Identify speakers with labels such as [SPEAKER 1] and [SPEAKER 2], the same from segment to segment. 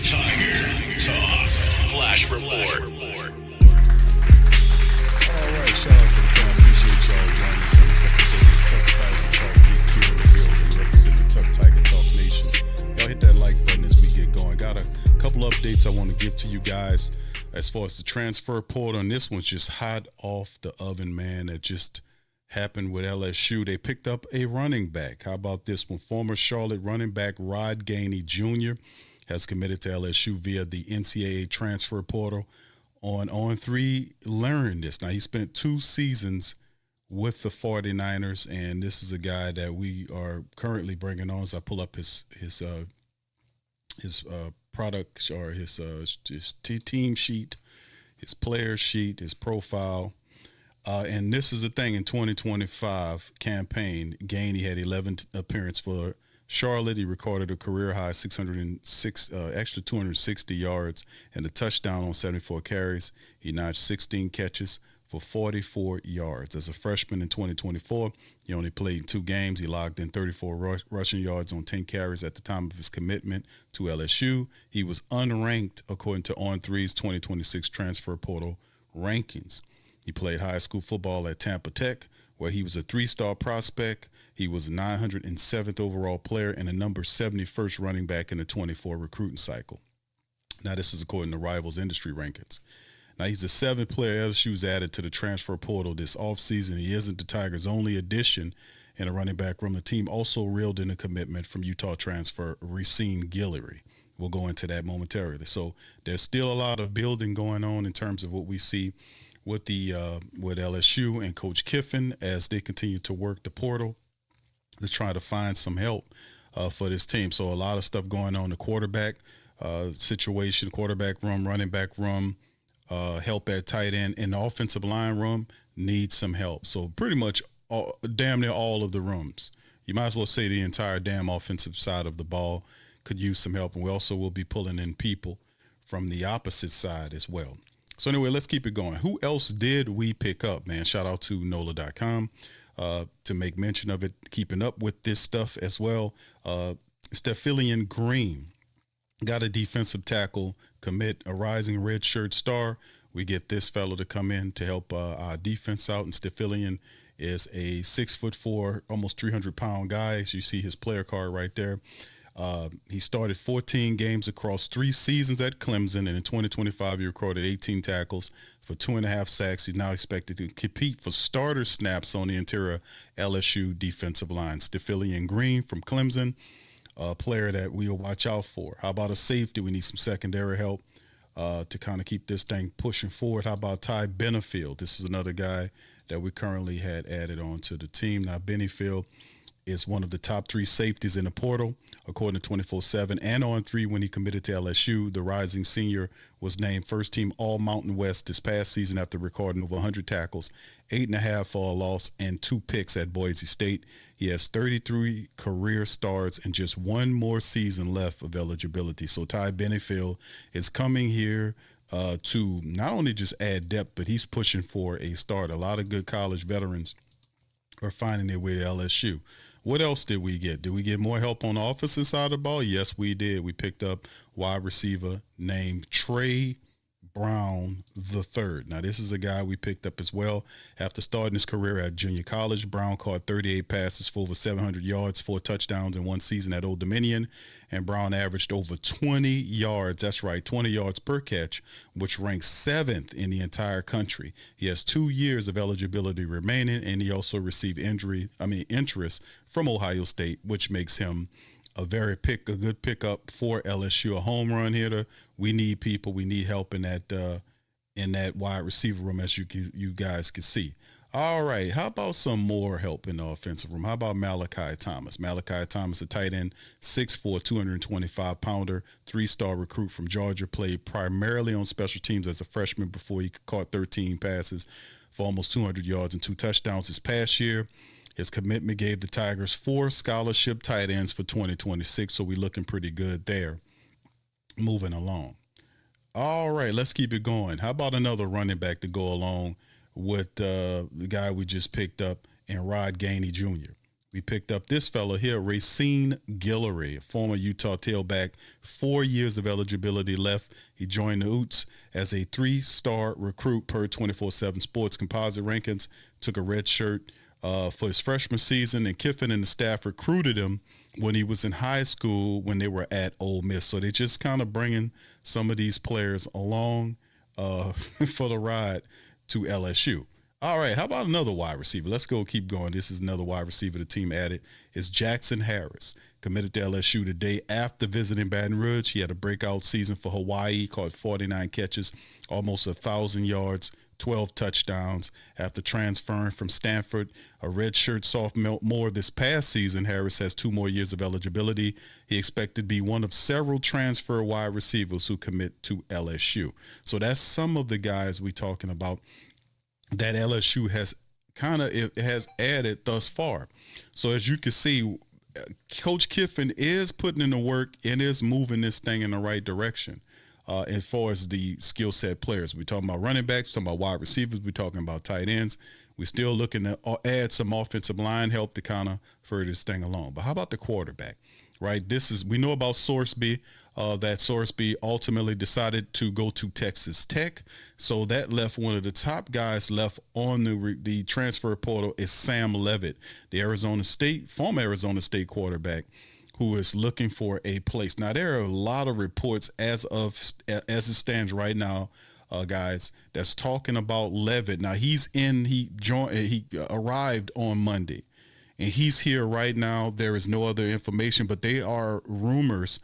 [SPEAKER 1] Tiger Talk Flash Report.
[SPEAKER 2] All right, shout out to the crowd. Appreciate y'all joining us on this episode of Tough Tiger Talk. Get Q in the building, representing Tough Tiger Talk Nation. Y'all hit that like button as we get going. Got a couple updates I want to give to you guys as far as the transfer portal. And this one's just hot off the oven, man. That just happened with LSU. They picked up a running back. How about this one? Former Charlotte running back Rod Gainey Jr. has committed to LSU via the NCAA transfer portal. On3 learned this. Now, he spent 2 seasons with the 49ers, and this is a guy that we are currently bringing on. As I pull up his product or his team sheet, his player sheet, his profile. And this is the thing, in 2025 campaign, Gainey had 11 appearances for Charlotte. He recorded a career high 260 yards and a touchdown on 74 carries. He notched 16 catches for 44 yards. As a freshman in 2024, he only played in 2 games. He logged in 34 rushing yards on 10 carries at the time of his commitment to LSU. He was unranked according to On3's 2026 transfer portal rankings. He played high school football at Tampa Tech, where he was a 3-star prospect. He was a 907th overall player and a number 71st running back in the 24 recruiting cycle. Now, this is according to Rivals industry rankings. Now, he's the 7th player LSU's added to the transfer portal this offseason. He isn't the Tigers' only addition in a running back room. The team also reeled in a commitment from Utah transfer Racine Guillory. We'll go into that momentarily. So there's still a lot of building going on in terms of what we see with LSU and Coach Kiffin as they continue to work the portal to try to find some help for this team. So a lot of stuff going on, the quarterback situation, quarterback room, running back room, help at tight end, and the offensive line room needs some help. So pretty much damn near all of the rooms. You might as well say the entire damn offensive side of the ball could use some help. And we also will be pulling in people from the opposite side as well. So anyway, let's keep it going. Who else did we pick up, man? Shout out to NOLA.com to make mention of it, keeping up with this stuff as well. Stephilian Green got a defensive tackle commit, a rising redshirt star. We get this fellow to come in to help our defense out. And Stephilian is a 6'4", almost 300-pound guy. As you see his player card right there. He started 14 games across 3 seasons at Clemson, and in 2025 he recorded 18 tackles for 2.5 sacks. He's now expected to compete for starter snaps on the interior LSU defensive line. Stephilian Green from Clemson, a player that we'll watch out for. How about a safety? We need some secondary help to kind of keep this thing pushing forward. How about Ty Benefield? This is another guy that we currently had added on to the team. Now, Benefield is one of the top 3 safeties in the portal, according to 24/7 and On3. When he committed to LSU, the rising senior was named first team All Mountain West this past season after recording over 100 tackles, 8.5 for a loss, and 2 picks at Boise State. He has 33 career starts and just 1 more season left of eligibility. So Ty Benefield is coming here to not only just add depth, but he's pushing for a start. A lot of good college veterans are finding their way to LSU. What else did we get? Did we get more help on the offensive side of the ball? Yes, we did. We picked up wide receiver named Trey Brown III. Now, this is a guy we picked up as well. After starting his career at junior college, Brown caught 38 passes for over 700 yards, 4 touchdowns in 1 season at Old Dominion, and Brown averaged over 20 yards. That's right, 20 yards per catch, which ranks 7th in the entire country. He has 2 years of eligibility remaining, and he also received interest from Ohio State, which makes him a good pickup for LSU, a home run hitter. We need people. We need help in that wide receiver room, as you guys can see. All right, how about some more help in the offensive room? How about Malachi Thomas? Malachi Thomas, a tight end, 6'4", 225-pounder, 3-star recruit from Georgia, played primarily on special teams as a freshman before he caught 13 passes for almost 200 yards and 2 touchdowns this past year. His commitment gave the Tigers 4 scholarship tight ends for 2026, so we're looking pretty good there. Moving along. All right, let's keep it going. How about another running back to go along with the guy we just picked up and Rod Gainey Jr.? we picked up this fella here, Racine Guillory, former Utah tailback, 4 years of eligibility left. He joined the Utes as a 3-star recruit per 24/7 Sports composite rankings, took a red shirt for his freshman season, and Kiffin and the staff recruited him when he was in high school when they were at Ole Miss. So they just kind of bringing some of these players along for the ride to LSU. All right, how about another wide receiver? Let's go keep going. This is another wide receiver the team added. It's Jackson Harris, committed to LSU today after visiting Baton Rouge. He had a breakout season for Hawaii, caught 49 catches, almost 1,000 yards, 12 touchdowns. After transferring from Stanford, a redshirt sophomore this past season, Harris has 2 more years of eligibility. He expected to be one of several transfer wide receivers who commit to LSU. So that's some of the guys we're talking about that LSU has has added thus far. So as you can see, Coach Kiffin is putting in the work and is moving this thing in the right direction as far as the skill set players. We're talking about running backs, we're talking about wide receivers, we're talking about tight ends. We're still looking to add some offensive line help to kind of further this thing along. But how about the quarterback, right? We know about Sorsby, that Sorsby ultimately decided to go to Texas Tech. So that left one of the top guys left on the transfer portal is Sam Leavitt, the former Arizona State quarterback, who is looking for a place. Now, there are a lot of reports as it stands right now, guys, that's talking about Leavitt. Now, he arrived on Monday, and he's here right now. There is no other information, but they are rumors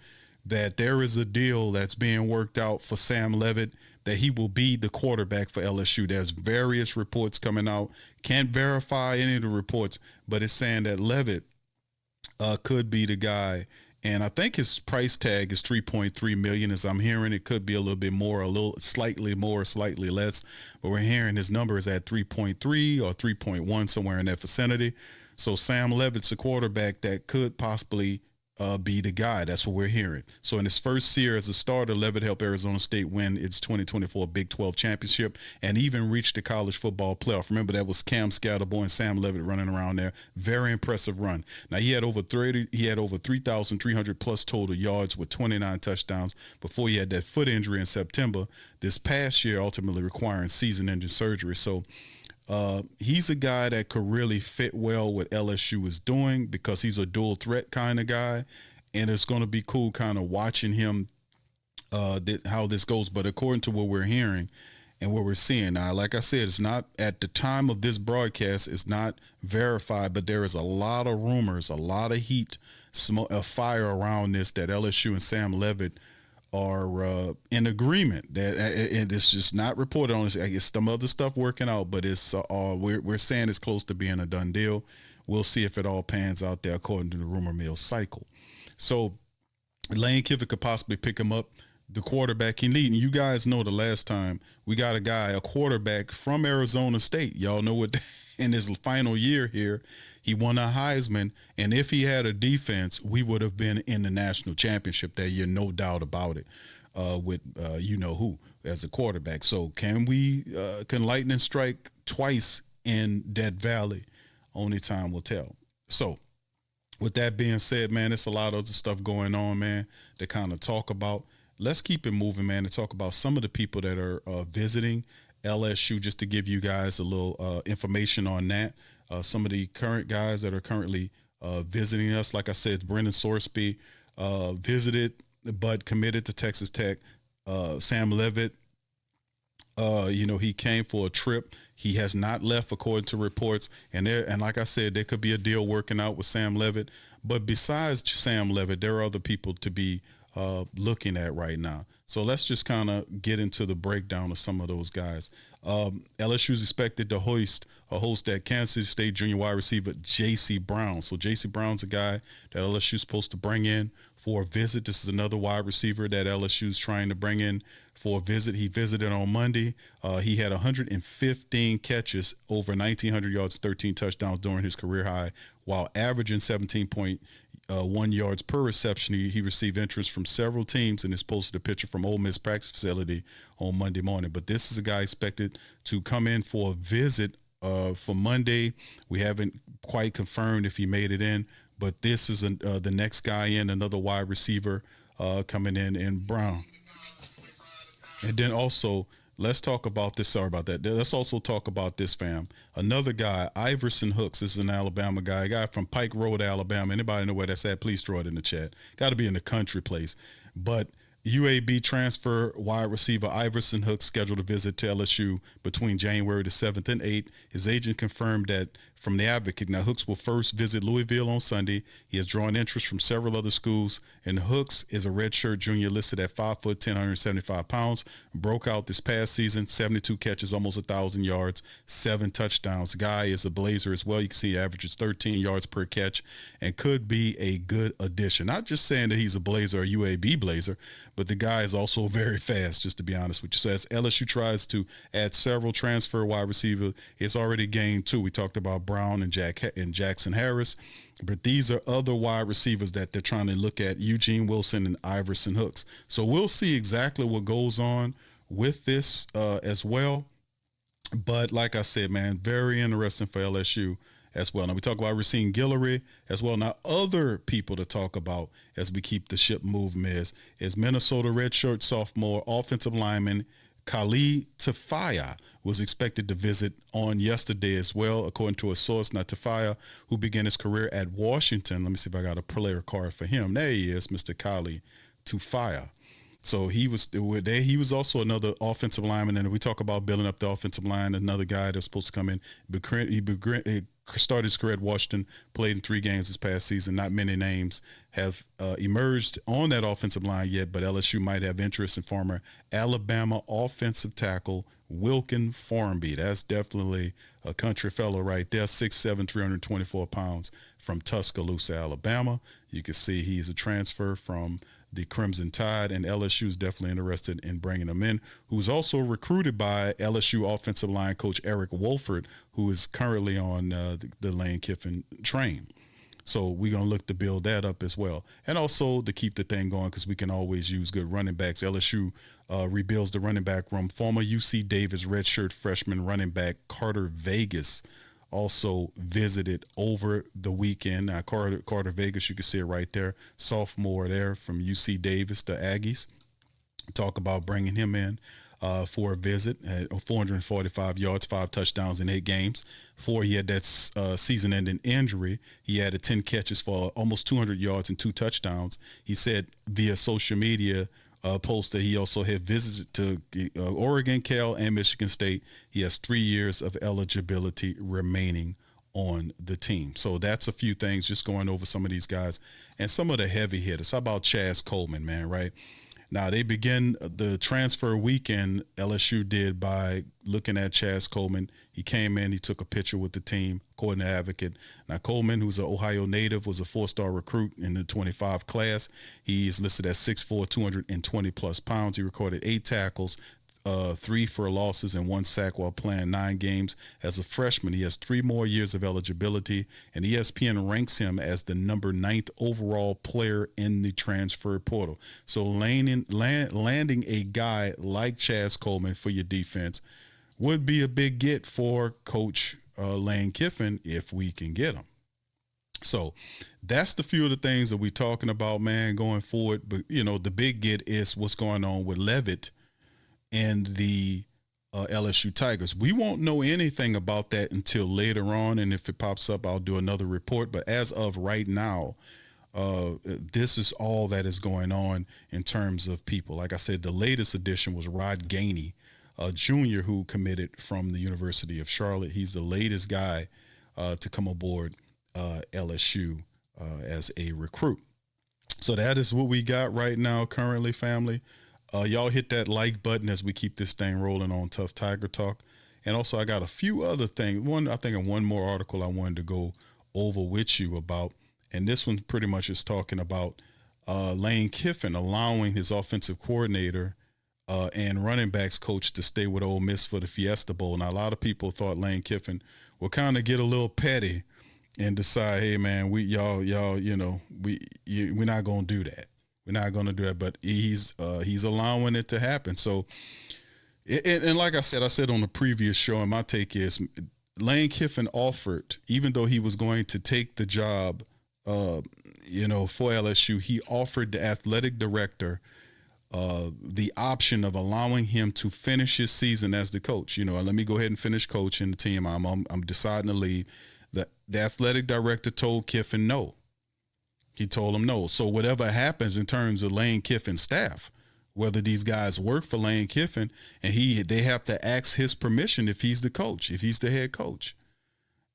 [SPEAKER 2] that there is a deal that's being worked out for Sam Leavitt, that he will be the quarterback for LSU. There's various reports coming out. Can't verify any of the reports, but it's saying that Leavitt could be the guy. And I think his price tag is $3.3 million, as I'm hearing. It could be a little bit more, slightly more, slightly less. But we're hearing his number is at 3.3 or 3.1, somewhere in that vicinity. So Sam Leavitt's a quarterback that could possibly be the guy. That's what we're hearing. So in his first year as a starter, Leavitt helped Arizona State win its 2024 Big 12 championship and even reached the college football playoff. Remember, that was Cam Scatterboy and Sam Leavitt running around there. Very impressive run. Now, he had over 3,300 plus total yards with 29 touchdowns before he had that foot injury in September this past year, ultimately requiring season-ending surgery. So he's a guy that could really fit well what LSU is doing because he's a dual threat kind of guy, and it's going to be cool kind of watching him how this goes. But according to what we're hearing and what we're seeing now, like I said, it's not at the time of this broadcast, it's not verified, but there is a lot of rumors, a lot of heat, a fire around this, that LSU and Sam Leavitt are in agreement that and it's just not reported on. It's some other stuff working out, but it's we're saying it's close to being a done deal. We'll see if it all pans out there according to the rumor mill cycle. So Lane Kiffin could possibly pick him up, the quarterback he needs. And you guys know the last time we got a quarterback from Arizona State. Y'all know what in his final year here, he won a Heisman, and if he had a defense, we would have been in the national championship that year, no doubt about it, with you know who as a quarterback. So can lightning strike twice in Death Valley? Only time will tell. So with that being said, man, it's a lot of other stuff going on, man, to kind of talk about. Let's keep it moving, man, and talk about some of the people that are visiting LSU, just to give you guys a little information on that. Some of the current guys that are currently visiting us, like I said, Brendan Sorsby visited but committed to Texas Tech. Sam Leavitt, he came for a trip. He has not left, according to reports. And like I said, there could be a deal working out with Sam Leavitt. But besides Sam Leavitt, there are other people to be looking at right now. So let's just kind of get into the breakdown of some of those guys. LSU is expected to host that Kansas State junior wide receiver J.C. Brown. So J.C. Brown's a guy that LSU is supposed to bring in for a visit. This is another wide receiver that LSU is trying to bring in for a visit. He visited on Monday. He had 115 catches, over 1,900 yards, 13 touchdowns during his career high, while averaging 17.1 yards per reception. He received interest from several teams and is posted a picture from Ole Miss practice facility on Monday morning. But this is a guy expected to come in for a visit for Monday. We haven't quite confirmed if he made it in, but this is the next guy in, another wide receiver coming in Brown. And then also, let's talk about this. Sorry about that. Let's also talk about this, fam. Another guy, Iverson Hooks. This is an Alabama guy. A guy from Pike Road, Alabama. Anybody know where that's at? Please throw it in the chat. Got to be in the country place. But UAB transfer wide receiver Iverson Hooks scheduled a visit to LSU between January the 7th and 8th. His agent confirmed that from the Advocate. Now, Hooks will first visit Louisville on Sunday. He has drawn interest from several other schools, and Hooks is a redshirt junior listed at 5'10", 175 pounds. Broke out this past season, 72 catches, almost 1,000 yards, 7 touchdowns. Guy is a blazer as well. You can see he averages 13 yards per catch and could be a good addition. Not just saying that he's a blazer or UAB blazer, but the guy is also very fast, just to be honest with you. So as LSU tries to add several transfer wide receivers, it's already gained 2. We talked about Brown and Jackson Harris, but these are other wide receivers that they're trying to look at, Eugene Wilson and Iverson Hooks. So we'll see exactly what goes on with this as well. But like I said, man, very interesting for LSU as well. Now we talk about Racine Guillory as well. Now other people to talk about as we keep the ship moving is Minnesota redshirt sophomore offensive lineman Khalid Tafaya was expected to visit on yesterday as well, according to a source. Now, Tafaya, who began his career at Washington, let me see if I got a player card for him. There he is, Mr. Khalid Tafaya. So he was there. He was also another offensive lineman, and we talk about building up the offensive line. Another guy that's supposed to come in. He started his career at Washington, played in 3 games this past season. Not many names have emerged on that offensive line yet, but LSU might have interest in former Alabama offensive tackle Wilkin Formby. That's definitely a country fellow right there, 6'7", 324 pounds from Tuscaloosa, Alabama. You can see he's a transfer from the Crimson Tide, and LSU is definitely interested in bringing him in, who's also recruited by LSU offensive line coach Eric Wolford, who is currently on the Lane Kiffin train. So we're going to look to build that up as well. And also to keep the thing going, because we can always use good running backs. LSU rebuilds the running back room. Former UC Davis redshirt freshman running back Carter Vegas also visited over the weekend. Now, Carter Vegas, you can see it right there, sophomore there from UC Davis, the Aggies. Talk about bringing him in for a visit at 445 yards, 5 touchdowns in 8 games. Before he had that season-ending injury, he added 10 catches for almost 200 yards and 2 touchdowns. He said via social media post that he also had visits to Oregon, Cal, and Michigan State. He has 3 years of eligibility remaining on the team. So that's a few things, just going over some of these guys and some of the heavy hitters. How about Chaz Coleman, man, right? Now, they begin the transfer weekend, LSU did, by looking at Chaz Coleman. He came in, he took a picture with the team, according to Advocate. Now, Coleman, who's an Ohio native, was a 4-star recruit in the 25 class. He's listed as 6'4", 220-plus pounds. He recorded 8 tackles, 3 for losses, and 1 sack while playing 9 games. As a freshman, he has 3 more years of eligibility, and ESPN ranks him as the number 9th overall player in the transfer portal. So landing a guy like Chaz Coleman for your defense would be a big get for Coach Lane Kiffin if we can get him. So that's the few of the things that we're talking about, man, going forward. But, you know, the big get is what's going on with Leavitt and the LSU Tigers. We won't know anything about that until later on, and if it pops up, I'll do another report. But as of right now, this is all that is going on in terms of people. Like I said, the latest addition was Rod Gainey, a junior who committed from the University of Charlotte. He's the latest guy to come aboard LSU as a recruit. So that is what we got right now currently, family. Y'all hit that like button as we keep this thing rolling on Tough Tiger Talk. And also, I got a few other things. One more article I wanted to go over with you about. And this one pretty much is talking about Lane Kiffin allowing his offensive coordinator and running backs coach to stay with Ole Miss for the Fiesta Bowl. Now, a lot of people thought Lane Kiffin will kind of get a little petty and decide, hey, man, we're not going to do that. We're not going to do that, but he's allowing it to happen. So, and like I said on the previous show, and my take is Lane Kiffin offered, even though he was going to take the job, for LSU, he offered the athletic director the option of allowing him to finish his season as the coach. Let me go ahead and finish coaching the team. I'm deciding to leave. The athletic director told Kiffin no. He told him no. So whatever happens in terms of Lane Kiffin's staff, whether these guys work for Lane Kiffin, and they have to ask his permission if he's the coach, if he's the head coach.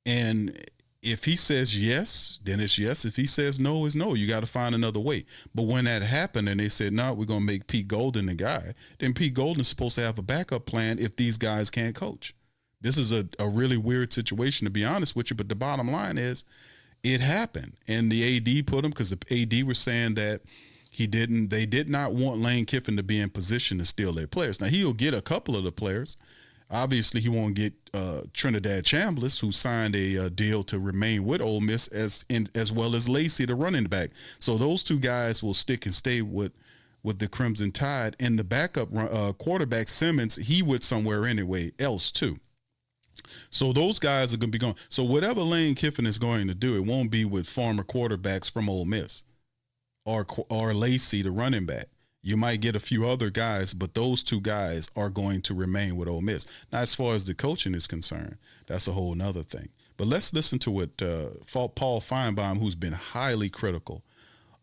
[SPEAKER 2] And if he says yes, then it's yes. If he says no, it's no. You got to find another way. But when that happened and they said, no, we're going to make Pete Golden the guy, then Pete Golden's supposed to have a backup plan if these guys can't coach. This is a really weird situation, to be honest with you. But the bottom line is it happened. And the AD put him, because the AD was saying that they did not want Lane Kiffin to be in position to steal their players. Now, he'll get a couple of the players. Obviously, he won't get Trinidad Chambliss, who signed a deal to remain with Ole Miss, as well as Lacey, the running back. So those two guys will stick and stay with the Crimson Tide. And the backup quarterback, Simmons, he went somewhere anyway else too. So those guys are going to be gone. So whatever Lane Kiffin is going to do, it won't be with former quarterbacks from Ole Miss or Lacey, the running back. You might get a few other guys, but those two guys are going to remain with Ole Miss. Now, as far as the coaching is concerned, that's a whole nother thing. But let's listen to what Paul Feinbaum, who's been highly critical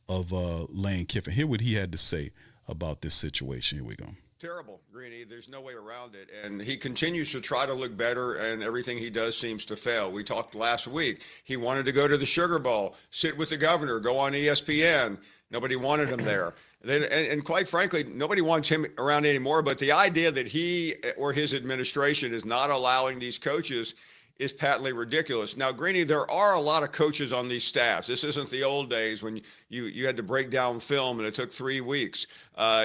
[SPEAKER 2] of Lane Kiffin, hear what he had to say about this situation. Here we go.
[SPEAKER 3] Terrible, Greeny. There's no way around it. And he continues to try to look better, and everything he does seems to fail. We talked last week. He wanted to go to the Sugar Bowl, sit with the governor, go on ESPN. Nobody wanted him there. And quite frankly, nobody wants him around anymore. But the idea that he or his administration is not allowing these coaches is patently ridiculous. Now, Greeny, there are a lot of coaches on these staffs. This isn't the old days when you had to break down film and it took 3 weeks.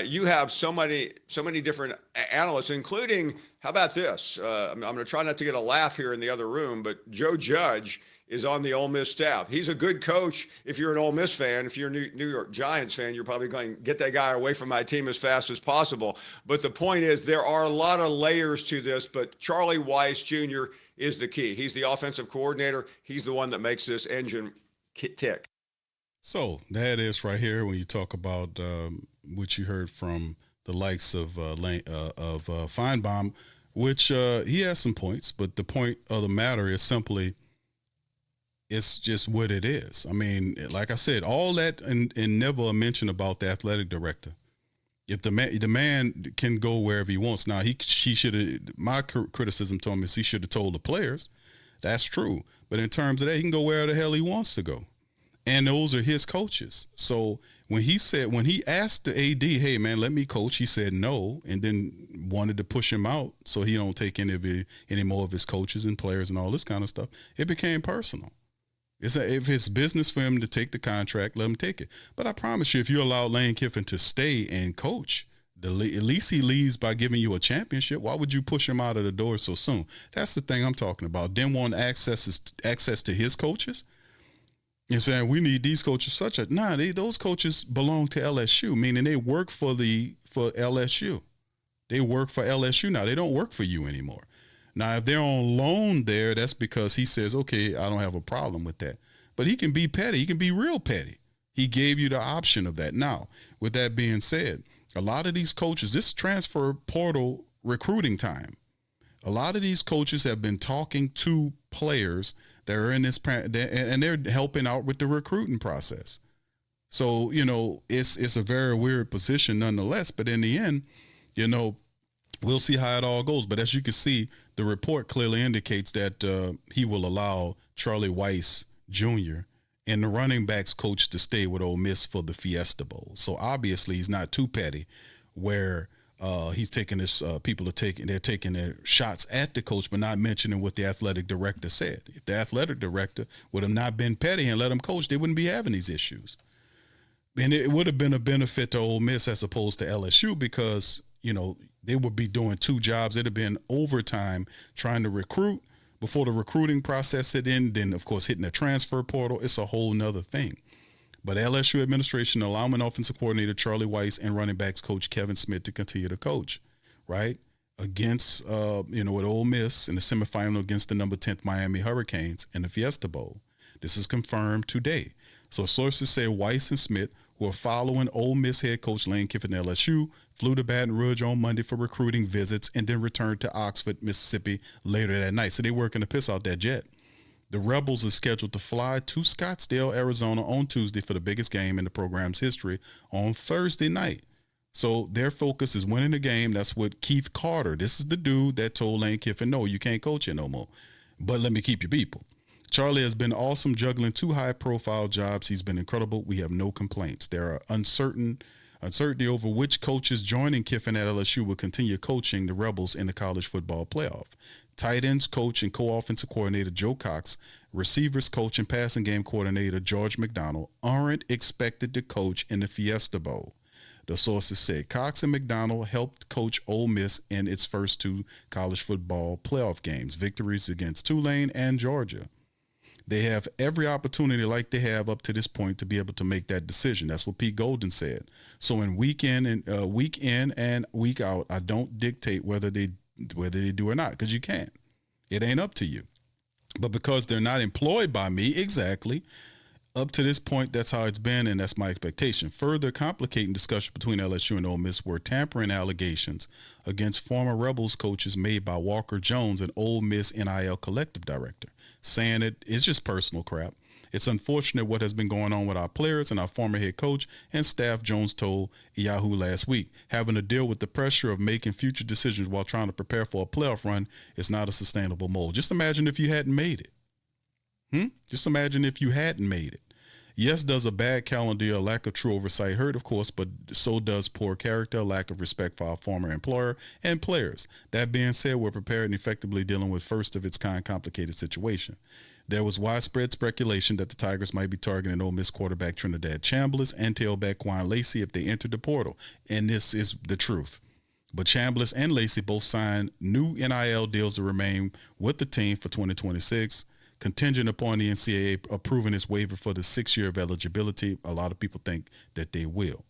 [SPEAKER 3] You have so many different analysts, including, how about this? I'm going to try not to get a laugh here in the other room, but Joe Judge is on the Ole Miss staff. He's a good coach if you're an Ole Miss fan. If you're a New York Giants fan, you're probably going to get that guy away from my team as fast as possible. But the point is, there are a lot of layers to this, but Charlie Weiss Jr. is the key. He's the offensive coordinator. He's the one that makes this engine tick.
[SPEAKER 2] So that is right here when you talk about what you heard from the likes of Feinbaum, which he has some points, but the point of the matter is simply, it's just what it is. I mean, like I said, all that and never a mention about the athletic director. If the man can go wherever he wants. Now, she should have. My criticism to him is he should have told the players. That's true. But in terms of that, he can go wherever the hell he wants to go, and those are his coaches. So when he asked the AD, "Hey man, let me coach," he said no, and then wanted to push him out so he don't take any more of his coaches and players and all this kind of stuff. It became personal. If it's business for him to take the contract, let him take it. But I promise you, if you allow Lane Kiffin to stay and coach, at least he leaves by giving you a championship. Why would you push him out of the door so soon? That's the thing I'm talking about. Then want access to his coaches. You're saying we need these coaches those coaches belong to LSU, meaning they work for LSU. They work for LSU now. They don't work for you anymore. Now, if they're on loan there, that's because he says, okay, I don't have a problem with that. But he can be petty. He can be real petty. He gave you the option of that. Now, with that being said, a lot of these coaches, this transfer portal recruiting time, a lot of these coaches have been talking to players that are in this, and they're helping out with the recruiting process. So, it's a very weird position nonetheless. But in the end, we'll see how it all goes. But as you can see, the report clearly indicates that he will allow Charlie Weiss Jr. and the running backs coach to stay with Ole Miss for the Fiesta Bowl. So obviously he's not too petty where he's taking this, they're taking their shots at the coach, but not mentioning what the athletic director said. If the athletic director would have not been petty and let him coach, they wouldn't be having these issues. And it would have been a benefit to Ole Miss as opposed to LSU because, they would be doing two jobs. It'd have been overtime trying to recruit before the recruiting process hit in. Then, of course, hitting the transfer portal. It's a whole nother thing. But LSU administration allowing offensive coordinator Charlie Weiss and running backs coach Kevin Smith to continue to coach, right? against, with Ole Miss in the semifinal against the number 10th Miami Hurricanes in the Fiesta Bowl. This is confirmed today. So sources say Weiss and Smith, who are following Ole Miss head coach Lane Kiffin at LSU, flew to Baton Rouge on Monday for recruiting visits and then returned to Oxford, Mississippi later that night. So they're working to piss out that jet. The Rebels are scheduled to fly to Scottsdale, Arizona on Tuesday for the biggest game in the program's history on Thursday night. So their focus is winning the game. That's what Keith Carter, this is the dude that told Lane Kiffin, no, you can't coach it no more, but let me keep your people. Charlie has been awesome juggling 2 high-profile jobs. He's been incredible. We have no complaints. There are uncertainty over which coaches joining Kiffin at LSU will continue coaching the Rebels in the college football playoff. Tight ends coach and co-offensive coordinator Joe Cox, receivers coach and passing game coordinator George McDonald aren't expected to coach in the Fiesta Bowl. The sources said Cox and McDonald helped coach Ole Miss in its first 2 college football playoff games, victories against Tulane and Georgia. They have every opportunity like they have up to this point to be able to make that decision. That's what Pete Golden said. So in week in and week out, I don't dictate whether they do or not, because you can't. It ain't up to you. But because they're not employed by me, exactly, up to this point, that's how it's been, and that's my expectation. Further complicating discussion between LSU and Ole Miss were tampering allegations against former Rebels coaches made by Walker Jones, an Ole Miss NIL collective director, saying it's just personal crap. It's unfortunate what has been going on with our players and our former head coach and staff, Jones told Yahoo last week. Having to deal with the pressure of making future decisions while trying to prepare for a playoff run is not a sustainable mold. Just imagine if you hadn't made it. Just imagine if you hadn't made it. Yes, does a bad calendar, a lack of true oversight hurt, of course, but so does poor character, lack of respect for our former employer and players. That being said, we're prepared and effectively dealing with first-of-its-kind complicated situation. There was widespread speculation that the Tigers might be targeting Ole Miss quarterback Trinidad Chambliss and tailback Quan Lacey if they entered the portal, and this is the truth. But Chambliss and Lacey both signed new NIL deals to remain with the team for 2026. Contingent upon the NCAA approving its waiver for the 6 year of eligibility. A lot of people think that they will.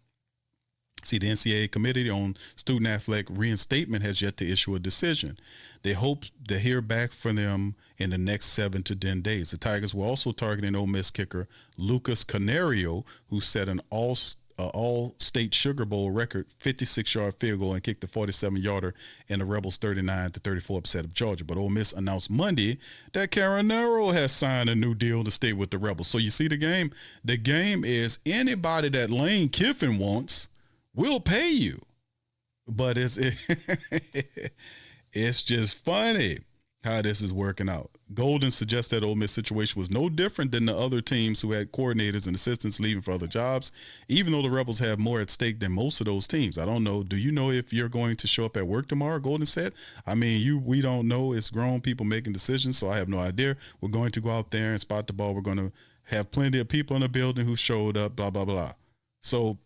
[SPEAKER 2] See, the NCAA Committee on Student Athletic Reinstatement has yet to issue a decision. They hope to hear back from them in the next 7 to 10 days. The Tigers were also targeting Ole Miss kicker Lucas Canario, who set an all-state Sugar Bowl record 56-yard field goal and kicked the 47-yarder in the Rebels' 39-34 upset of Georgia. But Ole Miss announced Monday that Caronero has signed a new deal to stay with the Rebels. So you see the game? The game is anybody that Lane Kiffin wants will pay you. But it's just funny how this is working out. Golden suggests that Ole Miss situation was no different than the other teams who had coordinators and assistants leaving for other jobs, even though the Rebels have more at stake than most of those teams. I don't know. Do you know if you're going to show up at work tomorrow? Golden said. I mean, we don't know. It's grown people making decisions, so I have no idea. We're going to go out there and spot the ball. We're going to have plenty of people in the building who showed up, blah, blah, blah. So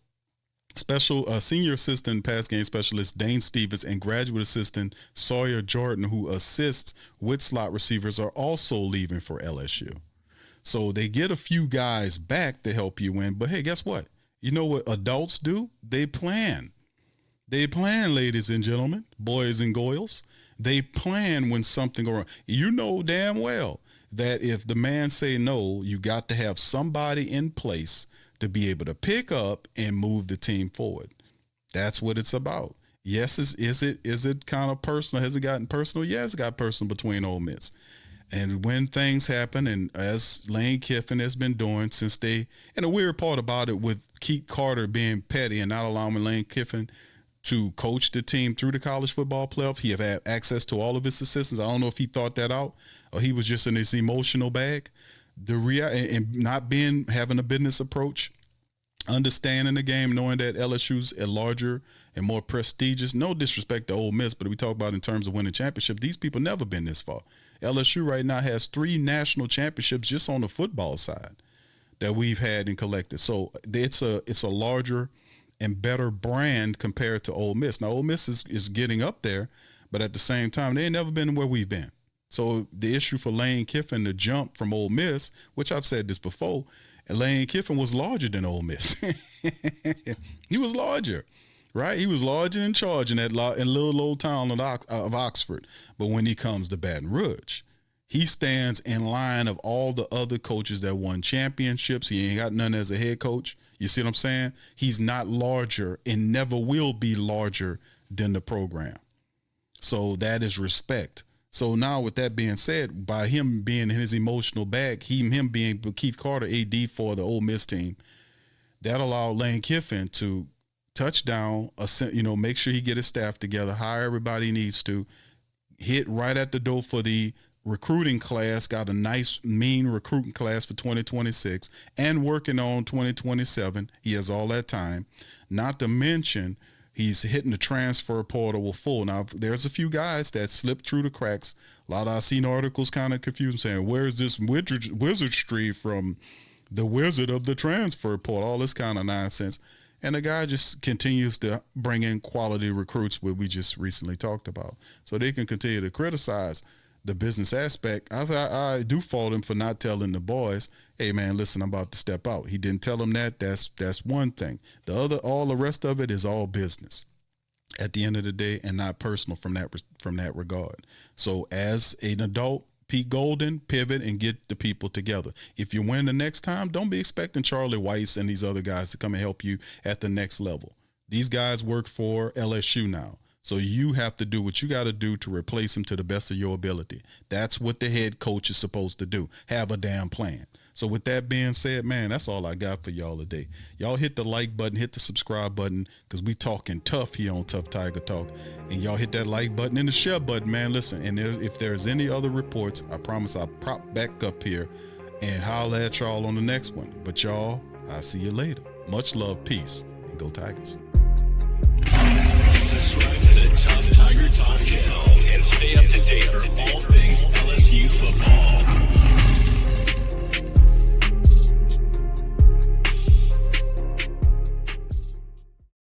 [SPEAKER 2] senior assistant pass game specialist Dane Stevens and graduate assistant Sawyer Jordan, who assists with slot receivers, are also leaving for LSU. So they get a few guys back to help you win. But hey, guess what? You know what adults do? They plan. They plan, ladies and gentlemen, boys and girls. They plan when something goes wrong. You know damn well that if the man say no, you got to have somebody in place to be able to pick up and move the team forward. That's what it's about. Yes, is it kind of personal? Has it gotten personal? Yes, it got personal between Ole Miss. And when things happen, and as Lane Kiffin has been doing since and the weird part about it with Keith Carter being petty and not allowing Lane Kiffin to coach the team through the college football playoff, he have had access to all of his assistants. I don't know if he thought that out or he was just in his emotional bag. And not having a business approach, understanding the game, knowing that LSU's a larger and more prestigious. No disrespect to Ole Miss, but we talk about in terms of winning championship, these people never been this far. LSU right now has 3 national championships just on the football side that we've had and collected. So it's a larger and better brand compared to Ole Miss. Now Ole Miss is getting up there, but at the same time, they ain't never been where we've been. So the issue for Lane Kiffin to jump from Ole Miss, which I've said this before, Lane Kiffin was larger than Ole Miss. He was larger. right? He was large and in charge in that in little old town of Oxford. But when he comes to Baton Rouge, he stands in line of all the other coaches that won championships. He ain't got none as a head coach. You see what I'm saying? He's not larger and never will be larger than the program. So that is respect. So now with that being said, by him being in his emotional bag, him being Keith Carter AD for the Ole Miss team, that allowed Lane Kiffin to touch down, make sure he get his staff together, hire everybody he needs to, hit right at the door for the recruiting class, got a nice, mean recruiting class for 2026 and working on 2027. He has all that time. Not to mention, he's hitting the transfer portal full. Now, there's a few guys that slipped through the cracks. A lot of I've seen articles kind of confused, saying, where's this wizardry from the wizard of the transfer portal? All this kind of nonsense. And the guy just continues to bring in quality recruits, what we just recently talked about. So they can continue to criticize the business aspect. I do fault him for not telling the boys, hey man, listen, I'm about to step out. He didn't tell them that. That's one thing. All the rest of it is all business at the end of the day, and not personal from that regard. So as an adult, Pete Golden, pivot and get the people together. If you win the next time, don't be expecting Charlie Weiss and these other guys to come and help you at the next level. These guys work for LSU now. So you have to do what you got to do to replace him to the best of your ability. That's what the head coach is supposed to do. Have a damn plan. So with that being said, man, that's all I got for y'all today. Y'all hit the like button, hit the subscribe button, because we talking tough here on Tough Tiger Talk. And y'all hit that like button and the share button, man. Listen, and if there's any other reports, I promise I'll prop back up here and holler at y'all on the next one. But y'all, I'll see you later. Much love, peace, and go Tigers.
[SPEAKER 1] Subscribe to the Tough Tiger Talk channel and stay up to date for all things LSU football.